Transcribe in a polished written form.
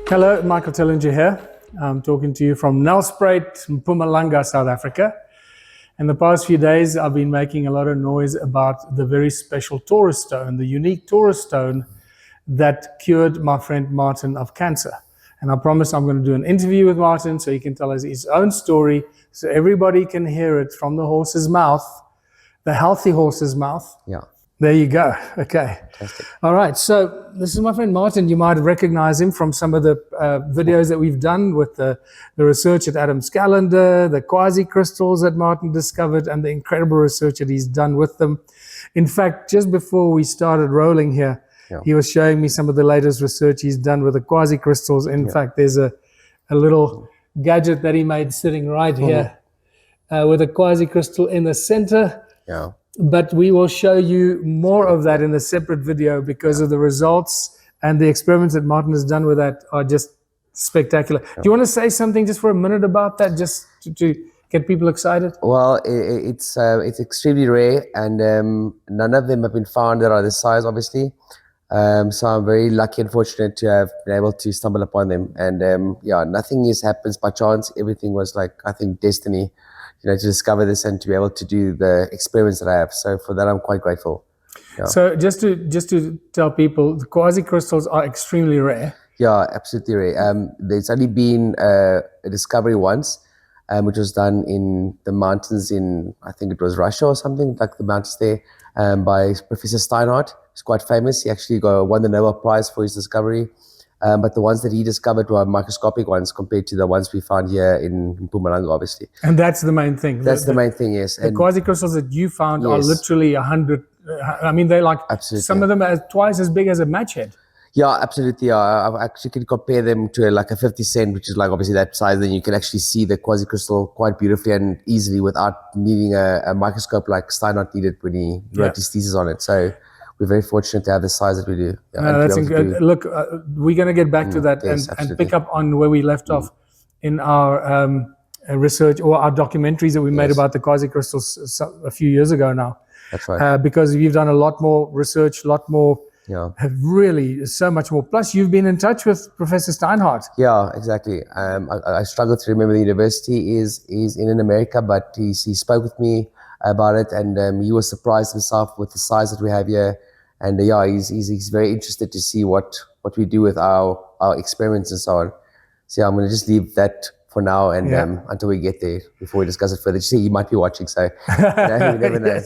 Hello, Michael Tellinger here. I'm talking to you from Nelspruit, Mpumalanga, South Africa. In the past few days, I've been making a lot of noise about the very special Torus stone, the unique Torus stone that cured my friend Martin of cancer. And I promise I'm going to do an interview with Martin so he can tell us his own story so everybody can hear it from the horse's mouth, the healthy horse's mouth. Yeah. There you go. Okay. Fantastic. All right. So this is my friend Martin. You might recognize him from some of the videos that we've done with the research at Adam's calendar, the quasi-crystals that Martin discovered, and the incredible research that he's done with them. In fact, just before we started rolling here, he was showing me some of the latest research he's done with the quasi-crystals. In fact, there's a little gadget that he made sitting right here with a quasi-crystal in the center. Yeah. But we will show you more of that in a separate video because of the results and the experiments that Martin has done with that are just spectacular. Do you want to say something just for a minute about that, just to get people excited? Well, it's extremely rare, and none of them have been found that are this size, obviously. So I'm very lucky and fortunate to have been able to stumble upon them. And nothing happens by chance. Everything was like, I think, destiny. To discover this and to be able to do the experiments that I have. So for that, I'm quite grateful. Yeah. So just to tell people, the quasi-crystals are extremely rare. Yeah, absolutely rare. There's only been a discovery once, which was done in the mountains in, I think it was Russia or something, like the mountains there, by Professor Steinhardt. He's quite famous. He actually won the Nobel Prize for his discovery. But the ones that he discovered were microscopic ones compared to the ones we found here in Mpumalanga, obviously. And that's the main thing. That's the main thing, yes. The quasi-crystals that you found are literally 100. I mean, they're like, some of them are twice as big as a match head. Yeah, absolutely. I actually can compare them to like a 50 cent, which is like obviously that size. Then you can actually see the quasi-crystal quite beautifully and easily without needing a microscope like Steinhardt needed when he wrote his thesis on it. So we're very fortunate to have the size that we do. That's good. Look, we're going to get back to that and pick up on where we left off in our research or our documentaries that we made about the quasi-crystals a few years ago now. That's right. Because you've done a lot more research, a lot more, really so much more. Plus, you've been in touch with Professor Steinhardt. Yeah, exactly. I struggle to remember the university is in America, but he spoke with me about it, and he was surprised himself with the size that we have here. And he's very interested to see what we do with our experiments and so on. So I'm going to just leave that for now and until we get there before we discuss it further. You see, he might be watching, so you never know.